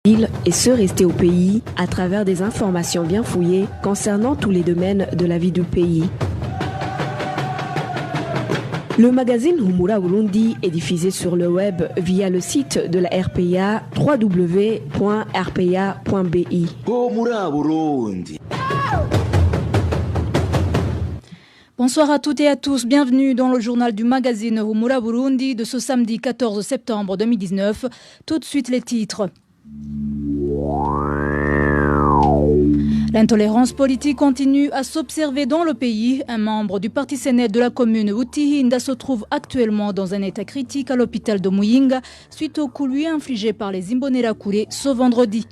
Et se rester au pays à travers des informations bien fouillées concernant tous les domaines de la vie du pays. Le magazine Humura Burundi est diffusé sur le web via le site de la RPA www.rpa.bi. Humura Burundi. Bonsoir à toutes et à tous, bienvenue dans le journal du magazine Humura Burundi de ce samedi 14 septembre 2019. Tout de suite les titres. L'intolérance politique continue à s'observer dans le pays. Un membre du parti Sénède de la commune Butihinda se trouve actuellement dans un état critique à l'hôpital de Muyinga suite au coup lui infligé par les Imbonerakure ce vendredi.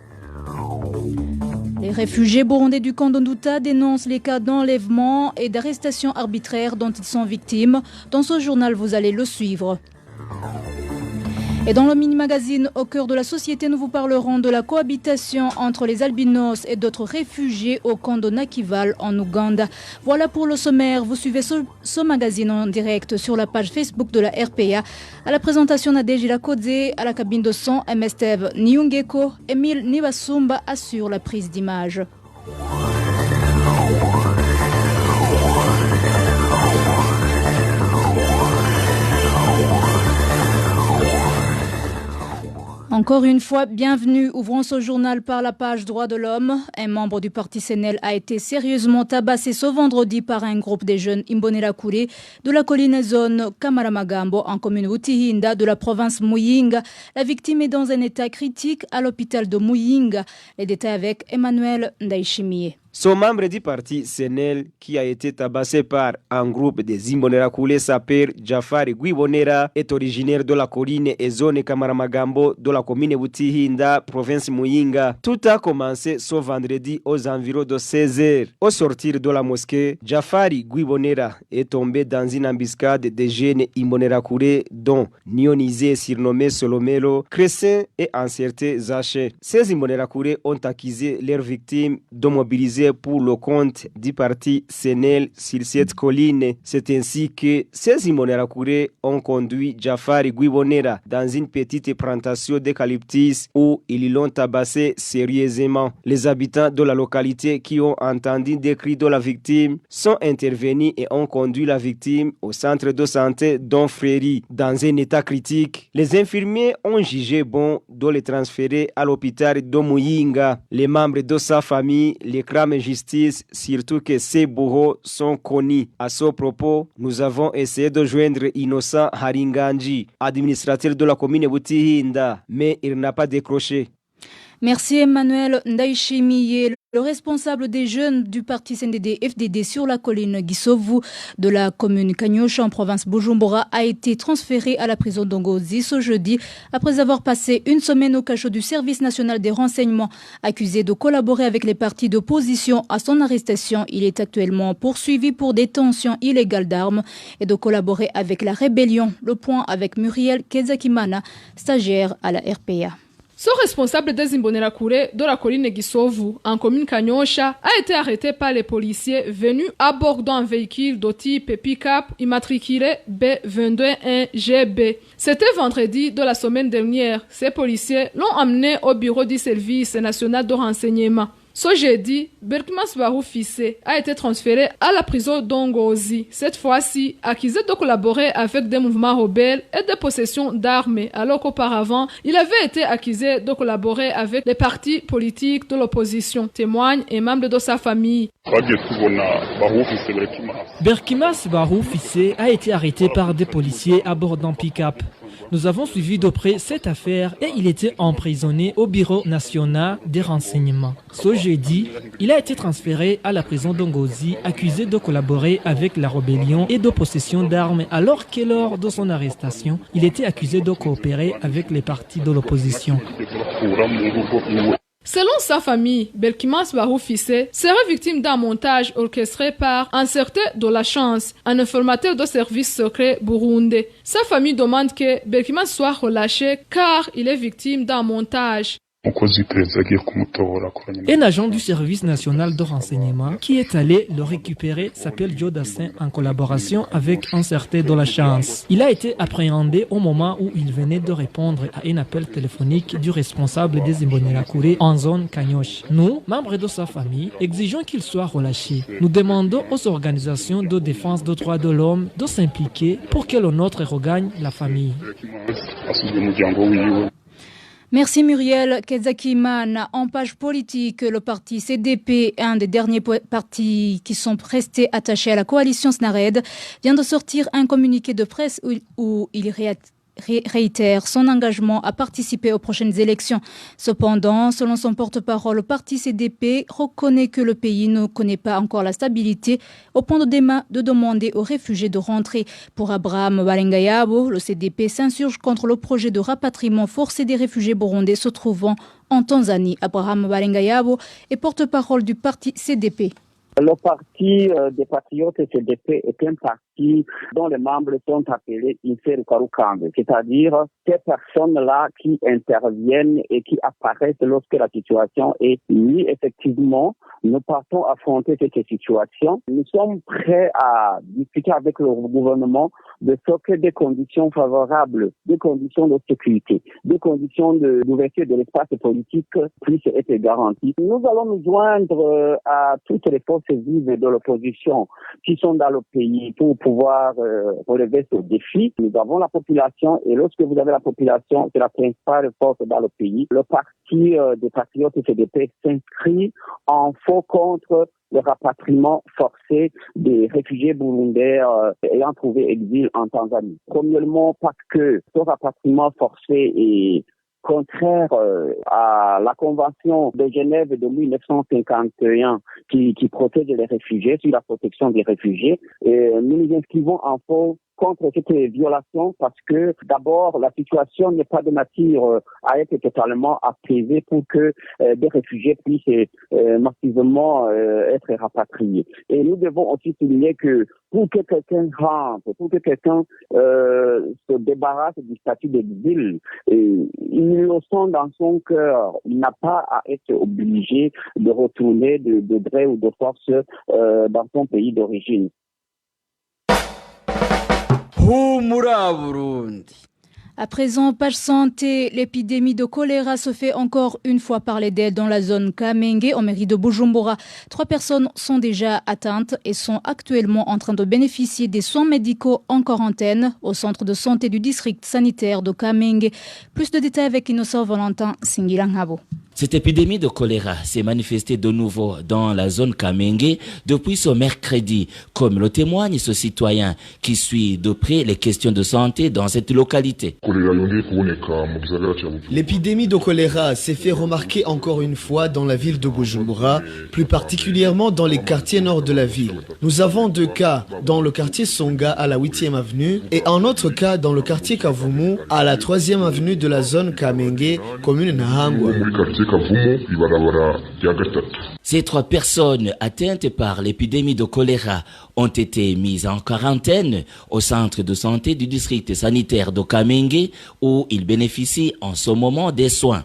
Les réfugiés burundais du camp d'Onduta dénoncent les cas d'enlèvement et d'arrestation arbitraire dont ils sont victimes. Dans ce journal, vous allez le suivre. Et dans le mini-magazine Au cœur de la société, nous vous parlerons de la cohabitation entre les albinos et d'autres réfugiés au camp de Nakival en Ouganda. Voilà pour le sommaire. Vous suivez ce magazine en direct sur la page Facebook de la RPA. À la présentation, Nadège Lakodze, à la cabine de son, Msteve Nyungeko, Emile Nibasumba assure la prise d'image. Encore une fois, bienvenue. Ouvrons ce journal par la page Droits de l'homme. Un membre du parti CNL a été sérieusement tabassé ce vendredi par un groupe des jeunes Imbonerakure de la colline zone Kamaramagambo en commune Butihinda de la province Muyinga. La victime est dans un état critique à l'hôpital de Muyinga. Les détails avec Emmanuel Ndaishimiye. Son membre du parti Sénel, qui a été tabassé par un groupe des Imbonerakure s'appelle Jafari Guibonera, est originaire de la colline et zone Kamaramagambo de la commune Butihinda, province Muyinga. Tout a commencé ce vendredi aux environs de 16h. Au sortir de la mosquée, Jafari Guibonera est tombé dans une embuscade des jeunes Imbonerakure dont Nionisé surnommé Solomelo, Crescent et Encerté Zaché. Ces Imbonerakure ont accusé leurs victimes de mobiliser pour le compte du parti Sénel sur cette colline. C'est ainsi que ces Imbonerakure ont conduit Jafari Guibonera dans une petite plantation d'eucalyptus où ils l'ont tabassé sérieusement. Les habitants de la localité qui ont entendu des cris de la victime sont intervenus et ont conduit la victime au centre de santé d'Onfréry dans un état critique. Les infirmiers ont jugé bon de le transférer à l'hôpital de Muyinga. Les membres de sa famille les crament justice, surtout que ces bourreaux sont connus. À ce propos, nous avons essayé de joindre Innocent Haringanji, administrateur de la commune Butihinda, mais il n'a pas décroché. Merci Emmanuel Ndaishimiye. Le responsable des jeunes du parti CNDD-FDD sur la colline Gisovu de la commune Kanyosha en province Bujumbura a été transféré à la prison d'Ongozi ce jeudi après avoir passé une semaine au cachot du service national des renseignements. Accusé de collaborer avec les partis d'opposition à son arrestation, il est actuellement poursuivi pour détention illégale d'armes et de collaborer avec la rébellion. Le point avec Muriel Kezakimana, stagiaire à la RPA. Ce responsable des Imbonerakure de la colline Gisovu, en commune Kanyosha, a été arrêté par les policiers venus à bord d'un véhicule de type pick-up immatriculé B221GB. C'était vendredi de la semaine dernière. Ces policiers l'ont amené au bureau du service national de renseignement. Ce jeudi, Berkimas Barou Fissé a été transféré à la prison d'Ongozi. Cette fois-ci, accusé de collaborer avec des mouvements rebelles et de possession d'armes, alors qu'auparavant, il avait été accusé de collaborer avec les partis politiques de l'opposition, témoigne et membre de sa famille. Berkimas Barou Fissé a été arrêté par des policiers à bord d'un pick-up. Nous avons suivi de près cette affaire et il était emprisonné au Bureau national des renseignements. Ce jeudi, il a été transféré à la prison d'Ongozi, accusé de collaborer avec la rébellion et de possession d'armes, alors que lors de son arrestation, il était accusé de coopérer avec les partis de l'opposition. Selon sa famille, Berkimas Barou Fissé serait victime d'un montage orchestré par un certain de la chance, un informateur de service secret burundais. Sa famille demande que Berkimas soit relâché car il est victime d'un montage. Un agent du service national de renseignement qui est allé le récupérer s'appelle Joe Dassin en collaboration avec un certain de la chance. Il a été appréhendé au moment où il venait de répondre à un appel téléphonique du responsable des Imbonerakure en zone Kanyoshi. Nous, membres de sa famille, exigeons qu'il soit relâché. Nous demandons aux organisations de défense des droits de l'homme de s'impliquer pour que le nôtre regagne la famille. Merci Muriel Kezakiman. En page politique, le parti CDP, un des derniers partis qui sont restés attachés à la coalition SNARED, vient de sortir un communiqué de presse où il réitère son engagement à participer aux prochaines élections. Cependant, selon son porte-parole, le parti CDP reconnaît que le pays ne connaît pas encore la stabilité au point de demander aux réfugiés de rentrer. Pour Abraham Balengayabo, le CDP s'insurge contre le projet de rapatriement forcé des réfugiés burundais se trouvant en Tanzanie. Abraham Balengayabo est porte-parole du parti CDP. Le parti des patriotes CDP est un parti dont les membres sont appelés Inserukarukambe, c'est-à-dire ces personnes-là qui interviennent et qui apparaissent lorsque la situation est mise. Effectivement, nous partons affronter cette situation. Nous sommes prêts à discuter avec le gouvernement de ce que des conditions favorables, des conditions de sécurité, des conditions d'ouverture de l'espace politique puissent être garanties. Nous allons nous joindre à toutes les forces vives de l'opposition qui sont dans le pays pour pouvoir relever ce défi. Nous avons la population et lorsque vous avez la population, c'est la principale force dans le pays. Le parti des patriotes CDP s'inscrit en faux contre le rapatriement forcé des réfugiés burundais ayant trouvé exil en Tanzanie. Premièrement, parce que ce rapatriement forcé est contraire à la Convention de Genève de 1951 qui protège les réfugiés, sur la protection des réfugiés. Et nous nous inscrivons en faux contre cette violation parce que d'abord la situation n'est pas de nature à être totalement apaisée pour que des réfugiés puissent massivement être rapatriés. Et nous devons aussi souligner que pour que quelqu'un rentre, pour que quelqu'un se débarrasse du statut d'exil, il le sent dans son cœur. Il n'a pas à être obligé de retourner de gré ou de force dans son pays d'origine. À présent, page santé, l'épidémie de choléra se fait encore une fois parler d'elle dans la zone Kamenge, en mairie de Bujumbura. 3 personnes sont déjà atteintes et sont actuellement en train de bénéficier des soins médicaux en quarantaine au centre de santé du district sanitaire de Kamenge. Plus de détails avec Innocent Valentin Singilangabo. Cette épidémie de choléra s'est manifestée de nouveau dans la zone Kamenge depuis ce mercredi, comme le témoigne ce citoyen qui suit de près les questions de santé dans cette localité. L'épidémie de choléra s'est fait remarquer encore une fois dans la ville de Bujumbura, plus particulièrement dans les quartiers nord de la ville. Nous avons 2 cas dans le quartier Songa à la 8e avenue et un autre cas dans le quartier Kavumu à la 3e avenue de la zone Kamenge, commune Nahangwa. Ces 3 personnes atteintes par l'épidémie de choléra ont été mises en quarantaine au centre de santé du district sanitaire de Kamenge où ils bénéficient en ce moment des soins.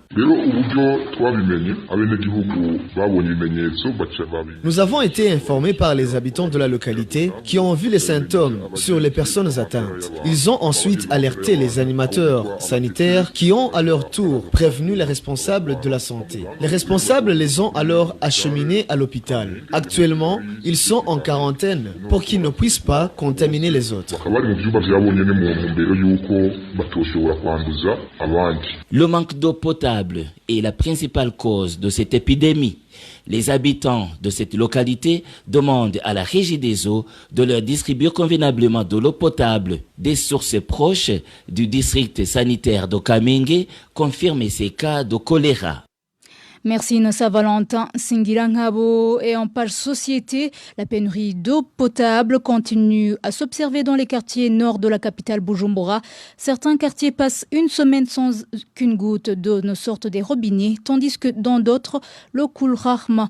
Nous avons été informés par les habitants de la localité qui ont vu les symptômes sur les personnes atteintes. Ils ont ensuite alerté les animateurs sanitaires qui ont à leur tour prévenu les responsables de la santé. Les responsables les ont alors acheminés à l'hôpital. Actuellement, ils sont en quarantaine pour qu'ils ne puissent pas contaminer les autres. Le manque d'eau potable est la principale cause de cette épidémie. Les habitants de cette localité demandent à la Régie des eaux de leur distribuer convenablement de l'eau potable. Des sources proches du district sanitaire de Kamenge confirment ces cas de choléra. Merci Nossa Valentin Singilangabo. Et en page société, la pénurie d'eau potable continue à s'observer dans les quartiers nord de la capitale Bujumbura. Certains quartiers passent une semaine sans qu'une goutte d'eau ne sorte des robinets, tandis que dans d'autres, l'eau coule rarement.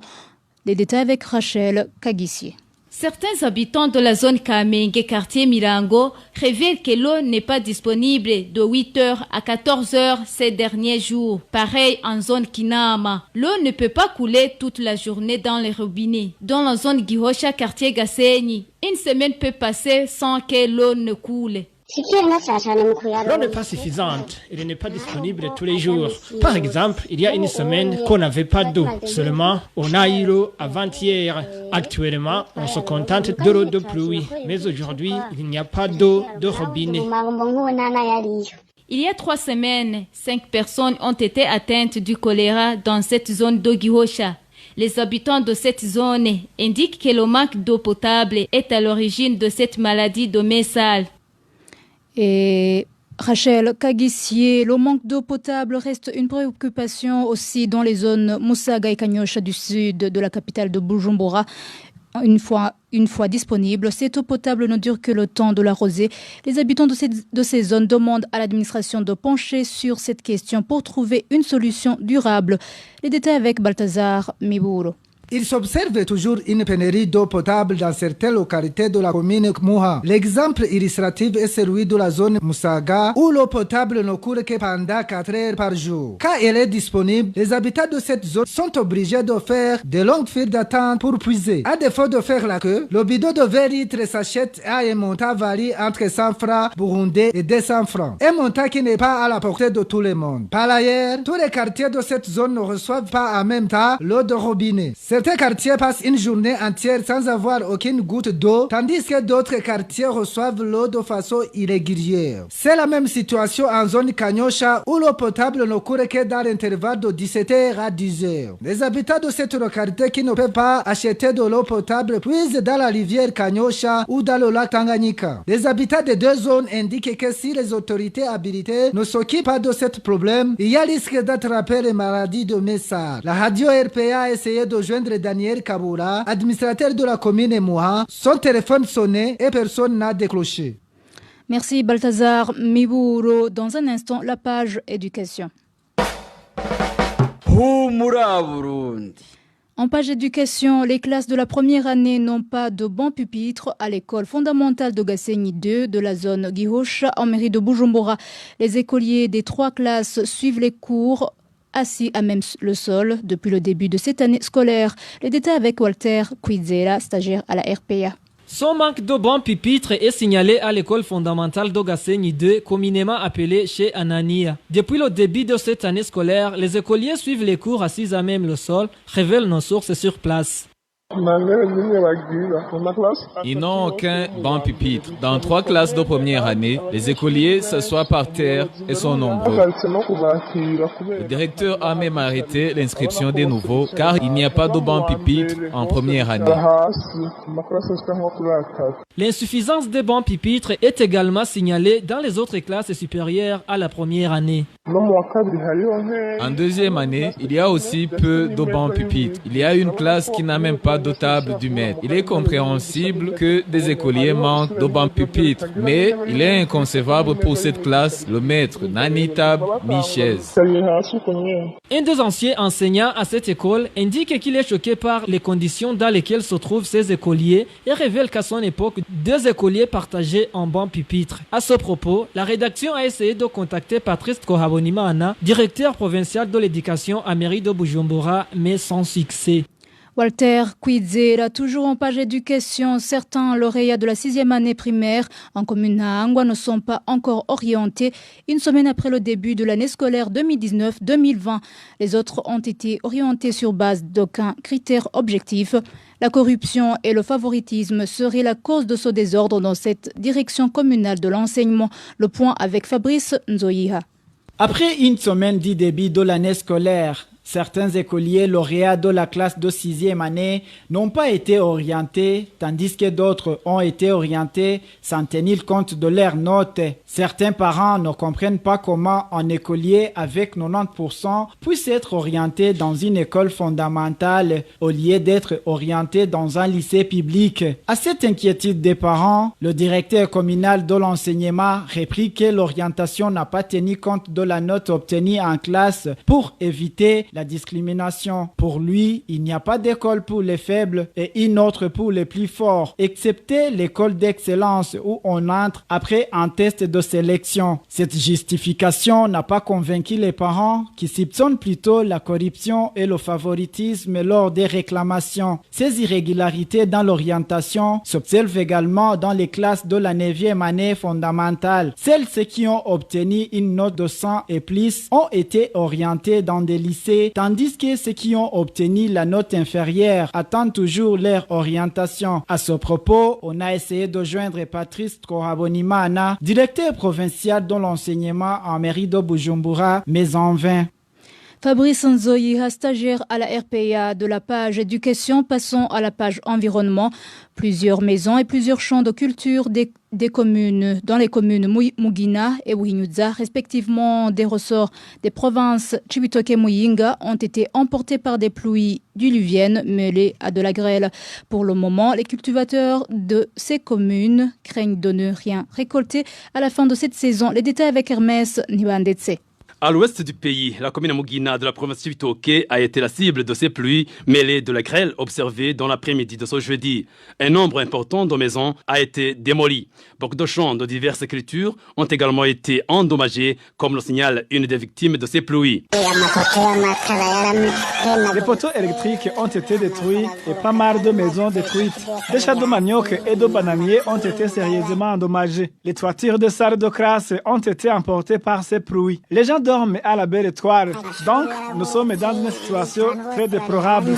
Les détails avec Rachel Kagissier. Certains habitants de la zone Kamenge, quartier Mirango, révèlent que l'eau n'est pas disponible de 8h à 14h ces derniers jours. Pareil en zone Kinama. L'eau ne peut pas couler toute la journée dans les robinets. Dans la zone Gihosha, quartier Gasenyi, une semaine peut passer sans que l'eau ne coule. L'eau n'est pas suffisante, elle n'est pas disponible tous les jours. Par exemple, il y a une semaine qu'on n'avait pas d'eau. Seulement, on a eu l'eau avant-hier. Actuellement, on se contente de l'eau de pluie. Mais aujourd'hui, il n'y a pas d'eau de robinet. Il y a 3 semaines, 5 personnes ont été atteintes du choléra dans cette zone d'Ogihosha. Les habitants de cette zone indiquent que le manque d'eau potable est à l'origine de cette maladie de Messal. Et Rachel Kagissier, le manque d'eau potable reste une préoccupation aussi dans les zones Musaga et Kanyosha du sud de la capitale de Bujumbura. Une fois disponible, cette eau potable ne dure que le temps de l'arroser. Les habitants de ces zones demandent à l'administration de pencher sur cette question pour trouver une solution durable. Les détails avec Balthazar Miburo. Il s'observe toujours une pénurie d'eau potable dans certaines localités de la commune Muha. L'exemple illustratif est celui de la zone Musaga où l'eau potable ne coule que pendant 4 heures par jour. Quand elle est disponible, les habitants de cette zone sont obligés de faire de longues files d'attente pour puiser. À défaut de faire la queue, le bidon de 20 litres s'achète à un montant varie entre 100 francs burundais et 200 francs. Un montant qui n'est pas à la portée de tout le monde. Par ailleurs, tous les quartiers de cette zone ne reçoivent pas en même temps l'eau de robinet. Certains quartiers passent une journée entière sans avoir aucune goutte d'eau, tandis que d'autres quartiers reçoivent l'eau de façon irrégulière. C'est la même situation en zone Kanyosha où l'eau potable ne coule que dans l'intervalle de 17h à 10h. Les habitants de cette localité qui ne peuvent pas acheter de l'eau potable puisent dans la rivière Kanyosha ou dans le lac Tanganyika. Les habitants des deux zones indiquent que si les autorités habilitées ne s'occupent pas de ce problème, il y a risque d'attraper les maladies de Messar. La radio RPA a essayé de joindre Daniel Kabura, administrateur de la commune Muha. Son téléphone sonnait et personne n'a décroché. Merci Balthazar Miburo. Dans un instant, la page éducation. En page éducation, les classes de la première année n'ont pas de bancs pupitres à l'école fondamentale de Gasenyi 2 de la zone Gihosha en mairie de Bujumbura. Les écoliers des 3 classes suivent les cours assis à même le sol depuis le début de cette année scolaire. Les détails avec Walter Quizera, stagiaire à la RPA. Son manque de bancs pupitres est signalé à l'école fondamentale d'Ogasenyi 2, communément appelée chez Anania. Depuis le début de cette année scolaire, les écoliers suivent les cours assis à même le sol, révèlent nos sources sur place. Ils n'ont aucun banc pupitre. Dans 3 classes de première année, les écoliers s'assoient par terre et sont nombreux. Le directeur a même arrêté l'inscription des nouveaux car il n'y a pas de banc pupitre en première année. L'insuffisance des bancs pupitres est également signalée dans les autres classes supérieures à la première année. En deuxième année, il y a aussi peu de bancs pupitres. Il y a une classe qui n'a même pas de table du maître. Il est compréhensible que des écoliers manquent de bancs pupitres, mais il est inconcevable pour cette classe, le maître n'a ni table ni chaise. Un des anciens enseignants à cette école indique qu'il est choqué par les conditions dans lesquelles se trouvent ces écoliers et révèle qu'à son époque, 2 écoliers partageaient un banc pupitre. À ce propos, la rédaction a essayé de contacter Patrice Kohabonimana, directeur provincial de l'éducation à mairie de Bujumbura, mais sans succès. Walter Quizera, toujours en page éducation, certains lauréats de la 6e année primaire en commune Nahangwa ne sont pas encore orientés une semaine après le début de l'année scolaire 2019-2020. Les autres ont été orientés sur base d'aucun critère objectif. La corruption et le favoritisme seraient la cause de ce désordre dans cette direction communale de l'enseignement. Le point avec Fabrice Nzoïha. Après une semaine du début de l'année scolaire, certains écoliers lauréats de la classe de 6e année n'ont pas été orientés, tandis que d'autres ont été orientés sans tenir compte de leurs notes. Certains parents ne comprennent pas comment un écolier avec 90% puisse être orienté dans une école fondamentale au lieu d'être orienté dans un lycée public. À cette inquiétude des parents, le directeur communal de l'enseignement réplique que l'orientation n'a pas tenu compte de la note obtenue en classe pour éviter la discrimination. Pour lui, il n'y a pas d'école pour les faibles et une autre pour les plus forts, excepté l'école d'excellence où on entre après un test de sélection. Cette justification n'a pas convaincu les parents qui soupçonnent plutôt la corruption et le favoritisme lors des réclamations. Ces irrégularités dans l'orientation s'observent également dans les classes de la 9e année fondamentale. Celles qui ont obtenu une note de 100 et plus ont été orientés dans des lycées, tandis que ceux qui ont obtenu la note inférieure attendent toujours leur orientation. À ce propos, on a essayé de joindre Patrice Kohabonimana, directeur provincial de l'enseignement en mairie de Bujumbura, mais en vain. Fabrice Nzoïha, stagiaire à la RPA de la page éducation, passons à la page environnement. Plusieurs maisons et plusieurs champs de culture des communes, dans les communes Mugina et Buhinyuza, respectivement des ressorts des provinces Cibitoke et Muyinga, ont été emportés par des pluies diluviennes mêlées à de la grêle. Pour le moment, les cultivateurs de ces communes craignent de ne rien récolter à la fin de cette saison. Les détails avec Hermès Nibandetse. À l'ouest du pays, la commune Mugina de la province Cibitoke a été la cible de ces pluies mêlées de la grêle observée dans l'après-midi de ce jeudi. Un nombre important de maisons a été démoli. Beaucoup de champs de diverses cultures ont également été endommagés, comme le signale une des victimes de ces pluies. Les poteaux électriques ont été détruits et pas mal de maisons détruites. Des champs de manioc et de bananiers ont été sérieusement endommagés. Les toitures de salles de classe ont été emportées par ces pluies. Les gens dorment à la belle étoile. Donc, nous sommes dans une situation très déplorable.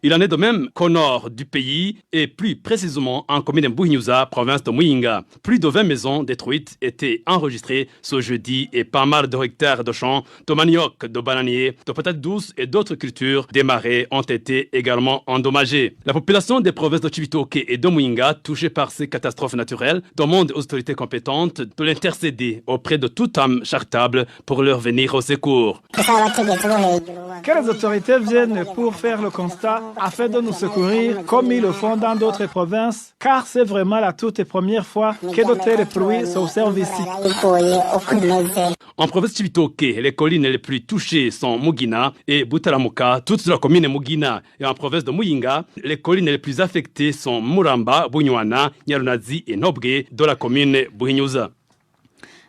Il en est de même qu'au nord du pays et plus précisément en commune de Buhinyuza, province de Muyinga. Plus de 20 maisons détruites étaient enregistrées ce jeudi et pas mal de hectares de champs, de manioc, de bananiers, de patates douces et d'autres cultures des marais ont été également endommagées. La population des provinces de Cibitoke et de Muyinga, touchées par ces catastrophes naturelles, demande aux autorités compétentes de l'intercéder auprès de toute âme charitable pour leur venir au secours. Que les autorités viennent pour faire le constat afin de nous secourir comme ils le font dans d'autres provinces, car c'est vraiment la toute première fois que de telles pluies s'observent ici. En province Cibitoke, les collines les plus touchées sont Mugina et Butaramuka, toute la commune Mugina. Et en province de Muyinga, les collines les plus affectées sont Muramba, Bunywana, Nyarunazi et Nobge de la commune Buhinyuza.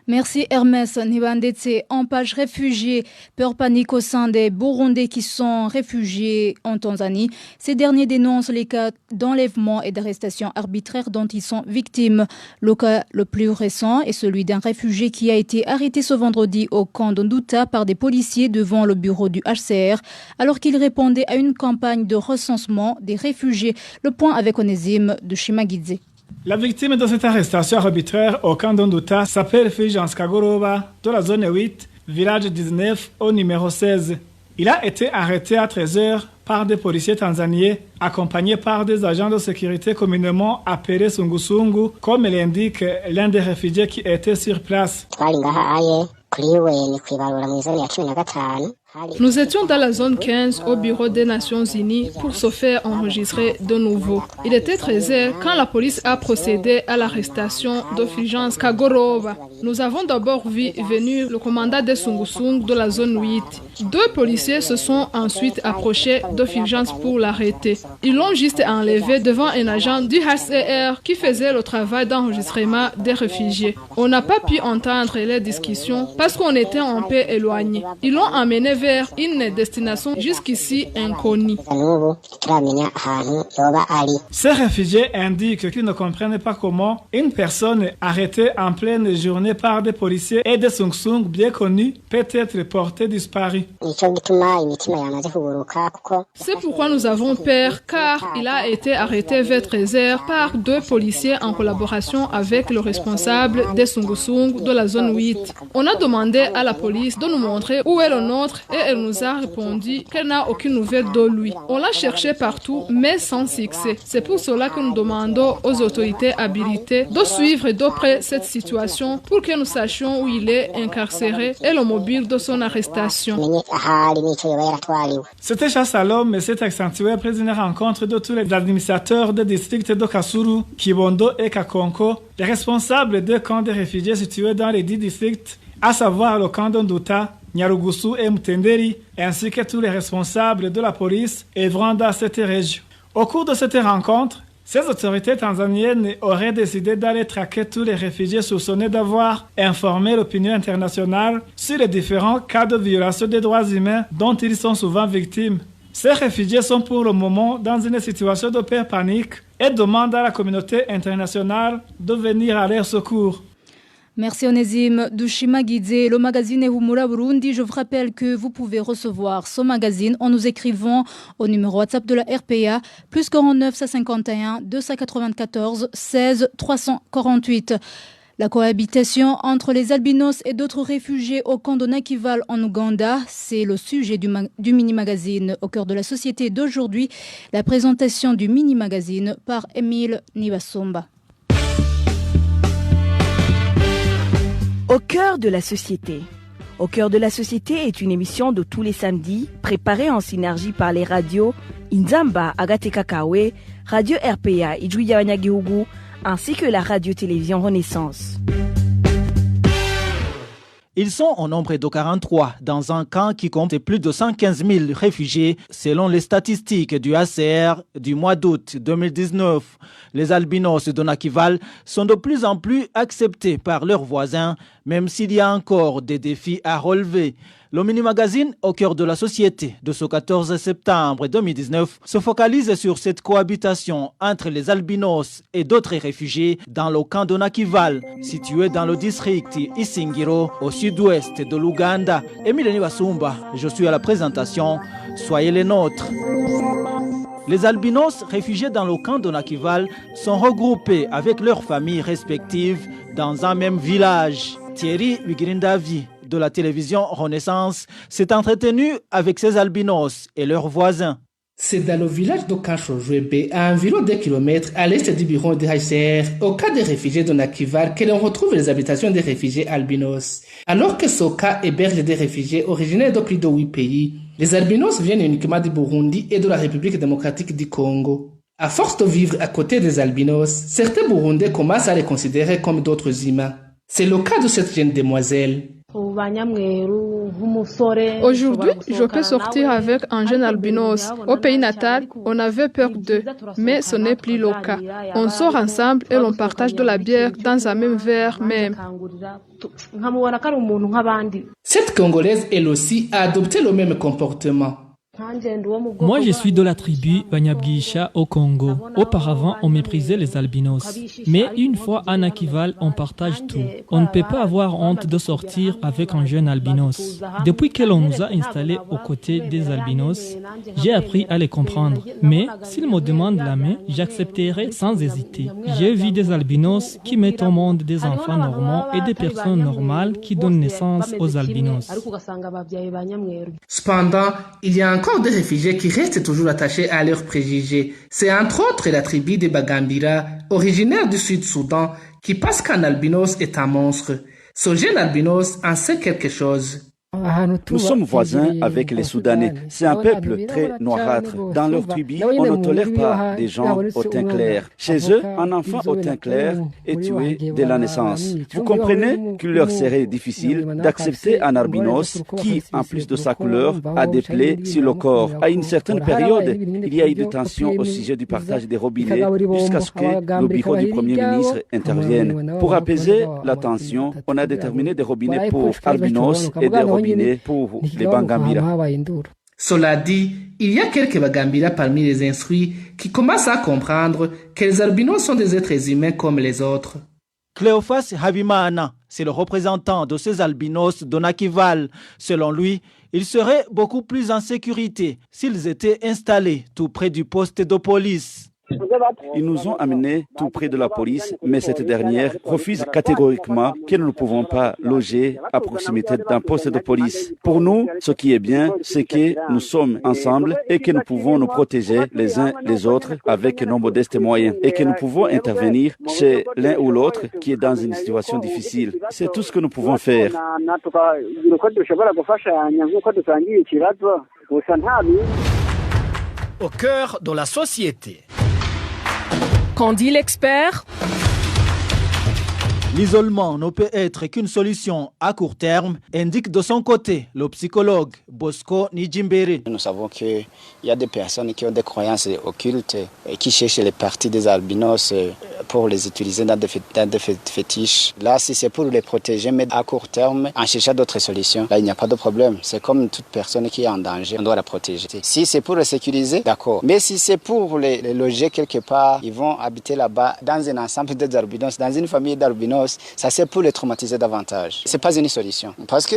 Merci Hermès Nibandetse. En page réfugiés, peur panique au sein des Burundais qui sont réfugiés en Tanzanie. Ces derniers dénoncent les cas d'enlèvement et d'arrestation arbitraire dont ils sont victimes. Le cas le plus récent est celui d'un réfugié qui a été arrêté ce vendredi au camp d'Onduta par des policiers devant le bureau du HCR alors qu'il répondait à une campagne de recensement des réfugiés. Le point avec Onésime de Shimagidze. La victime de cette arrestation arbitraire au camp d'Onduta s'appelle Fulgence Kagoroba, de la zone 8, village 19, au numéro 16. Il a été arrêté à 13h par des policiers tanzaniens, accompagnés par des agents de sécurité communément appelés Sungusungu, comme l'indique l'un des réfugiés qui était sur place. Nous étions dans la zone 15 au bureau des Nations Unies pour se faire enregistrer de nouveau. Il était 13h quand la police a procédé à l'arrestation de Fulgence Kagoroba. Nous avons d'abord vu venir le commandant des Sungusungu de la zone 8. Deux policiers se sont ensuite approchés de Fulgence pour l'arrêter. Ils l'ont juste enlevé devant un agent du HCR qui faisait le travail d'enregistrement des réfugiés. On n'a pas pu entendre les discussions parce qu'on était un peu éloigné. Ils l'ont emmené vers une destination jusqu'ici inconnue. Ces réfugiés indiquent qu'ils ne comprennent pas comment une personne arrêtée en pleine journée par des policiers et des Sungusungu bien connus peut être portée disparue. C'est pourquoi nous avons peur, car il a été arrêté vers 13h par deux policiers en collaboration avec le responsable des Sungusungu de la zone 8. On a demandé à la police de nous montrer où est le nôtre et elle nous a répondu qu'elle n'a aucune nouvelle de lui. On l'a cherché partout, mais sans succès. C'est pour cela que nous demandons aux autorités habilitées de suivre de près cette situation pour que nous sachions où il est incarcéré et le mobile de son arrestation. Cette chasse à l'homme s'est accentuée après une rencontre de tous les administrateurs des districts de Kasuru, Kibondo et Kakonko, les responsables des camps de réfugiés situés dans les 10 districts, à savoir le camp d'Onduta, Nyarugusu et Mtenderi, ainsi que tous les responsables de la police œuvrant dans cette région. Au cours de cette rencontre, ces autorités tanzaniennes auraient décidé d'aller traquer tous les réfugiés soupçonnés d'avoir informé l'opinion internationale sur les différents cas de violation des droits humains dont ils sont souvent victimes. Ces réfugiés sont pour le moment dans une situation de peur panique et demandent à la communauté internationale de venir à leur secours. Merci Onésime Dushimagidze, le magazine Humura Burundi. Je vous rappelle que vous pouvez recevoir ce magazine en nous écrivant au numéro WhatsApp de la RPA, plus 49 551 294 16 348. La cohabitation entre les albinos et d'autres réfugiés au camp de Nakival en Ouganda, c'est le sujet du mini-magazine au cœur de la société d'aujourd'hui. La présentation du mini-magazine par Émile Nibasomba. Au cœur de la société. Au cœur de la société est une émission de tous les samedis, préparée en synergie par les radios Inzamba, Agatekakawe, Radio RPA, Ijouya-Wanyagihugu, ainsi que la radio-télévision Renaissance. Ils sont au nombre de 43 dans un camp qui compte plus de 115 000 réfugiés selon les statistiques du HCR du mois d'août 2019. Les albinos de Nakival sont de plus en plus acceptés par leurs voisins, même s'il y a encore des défis à relever. Le mini-magazine au cœur de la société de ce 14 septembre 2019 se focalise sur cette cohabitation entre les albinos et d'autres réfugiés dans le camp de Nakival, situé dans le district Isingiro, au sud-ouest de l'Ouganda. Émile Nibasumba, je suis à la présentation. Soyez les nôtres. Les albinos réfugiés dans le camp de Nakival sont regroupés avec leurs familles respectives dans un même village. Thierry Wigirindavi de la télévision Renaissance s'est entretenu avec ces albinos et leurs voisins. C'est dans le village de Kanchojwebe, à environ 2 km à l'est du bureau de HCR, au cas des réfugiés de Nakival, que l'on retrouve les habitations des réfugiés albinos. Alors que ce cas héberge des réfugiés originaires de plus de 8 pays, les albinos viennent uniquement du Burundi et de la République démocratique du Congo. À force de vivre à côté des albinos, certains Burundais commencent à les considérer comme d'autres humains. C'est le cas de cette jeune demoiselle. Aujourd'hui, je peux sortir avec un jeune albinos. Au pays natal, on avait peur d'eux, mais ce n'est plus le cas. On sort ensemble et l'on partage de la bière dans un même verre même. Cette Congolaise, elle aussi, a adopté le même comportement. Moi, je suis de la tribu Banyabgisha au Congo. Auparavant, on méprisait les albinos. Mais une fois à Nakival, on partage tout. On ne peut pas avoir honte de sortir avec un jeune albinos. Depuis que l'on nous a installés aux côtés des albinos, j'ai appris à les comprendre. Mais s'ils me demandent la main, j'accepterai sans hésiter. J'ai vu des albinos qui mettent au monde des enfants normaux et des personnes normales qui donnent naissance aux albinos. Cependant, il y a encore des réfugiés qui restent toujours attachés à leurs préjugés. C'est entre autres la tribu des Bagambira, originaire du Sud-Soudan, qui pense qu'un albinos est un monstre. Ce jeune albinos en sait quelque chose. Nous sommes voisins avec les Soudanais. C'est un peuple très noirâtre. Dans leur tribu, on ne tolère pas des gens au teint clair. Chez eux, un enfant au teint clair est tué dès la naissance. Vous comprenez qu'il leur serait difficile d'accepter un albinos qui, en plus de sa couleur, a des plaies sur le corps. À une certaine période, il y a eu des tensions au sujet du partage des robinets jusqu'à ce que le bureau du Premier ministre intervienne. Pour apaiser la tension, on a déterminé des robinets pour albinos et des robinets pour les Bagambira. Cela dit, il y a quelques Bagambira parmi les instruits qui commencent à comprendre que les albinos sont des êtres humains comme les autres. Cléophas Habimana, c'est le représentant de ces albinos de Nakival. Selon lui, ils seraient beaucoup plus en sécurité s'ils étaient installés tout près du poste de police. Ils nous ont amenés tout près de la police, mais cette dernière refuse catégoriquement que nous ne pouvons pas loger à proximité d'un poste de police. Pour nous, ce qui est bien, c'est que nous sommes ensemble et que nous pouvons nous protéger les uns les autres avec nos modestes moyens et que nous pouvons intervenir chez l'un ou l'autre qui est dans une situation difficile. C'est tout ce que nous pouvons faire. Au cœur de la société. Qu'en dit l'expert? L'isolement ne peut être qu'une solution à court terme, indique de son côté le psychologue Bosco Nijimbere. Nous savons qu'il y a des personnes qui ont des croyances occultes et qui cherchent les parties des albinos pour les utiliser dans des fétiches. Là, si c'est pour les protéger, mais à court terme, en cherchant d'autres solutions, là, il n'y a pas de problème. C'est comme toute personne qui est en danger, on doit la protéger. Si c'est pour les sécuriser, d'accord. Mais si c'est pour les loger quelque part, ils vont habiter là-bas dans un ensemble des albinos, dans une famille d'albinos, ça c'est pour les traumatiser davantage. C'est pas une solution. Parce que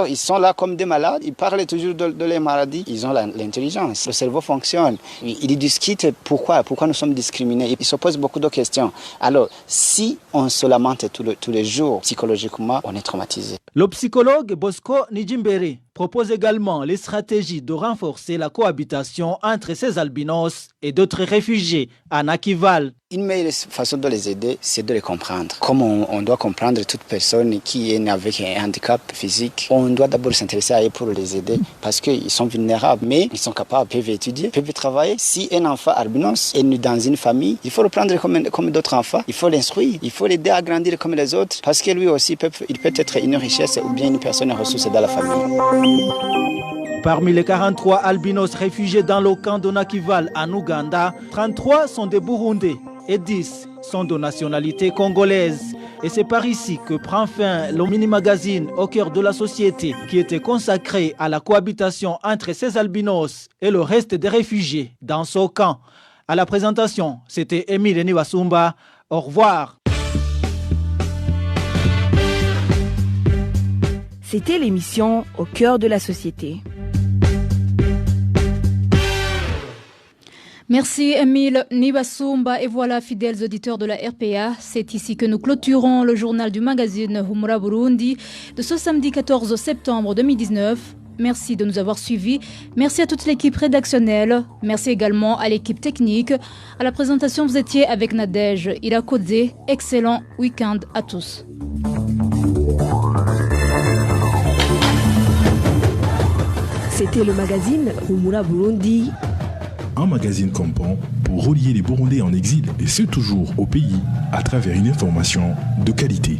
ils sont là comme des malades, ils parlent toujours de les maladies, ils ont l'intelligence, le cerveau fonctionne. Ils discutent pourquoi nous sommes discriminés. Ils se posent beaucoup de questions. Alors, si on se lamente tous les jours, psychologiquement, on est traumatisé. Le psychologue Bosco Nijimbere propose également les stratégies de renforcer la cohabitation entre ces albinos et d'autres réfugiés à Nakival. Une meilleure façon de les aider, c'est de les comprendre. Comme on doit comprendre toute personne qui est née avec un handicap physique, on doit d'abord s'intéresser à eux pour les aider parce qu'ils sont vulnérables, mais ils sont capables, peuvent étudier, peuvent travailler. Si un enfant albinos est né dans une famille, il faut le prendre comme d'autres enfants, il faut l'instruire, il faut l'aider à grandir comme les autres parce que lui aussi, il peut être une richesse ou bien une personne ressource dans la famille. Parmi les 43 albinos réfugiés dans le camp de Nakival en Ouganda, 33 sont des Burundais et 10 sont de nationalité congolaise. Et c'est par ici que prend fin le mini-magazine Au cœur de la société qui était consacré à la cohabitation entre ces albinos et le reste des réfugiés dans ce camp. À la présentation, c'était Émile Niwasumba. Au revoir. C'était l'émission Au cœur de la société. Merci Émile Niwasumba et voilà fidèles auditeurs de la RPA, c'est ici que nous clôturons le journal du magazine Humura Burundi de ce samedi 14 septembre 2019. Merci de nous avoir suivis, merci à toute l'équipe rédactionnelle, merci également à l'équipe technique. À la présentation vous étiez avec Nadège Irakodze, excellent week-end à tous. C'était le magazine Humura Burundi. Un magazine comprend pour relier les Burundais en exil et ceux toujours au pays à travers une information de qualité.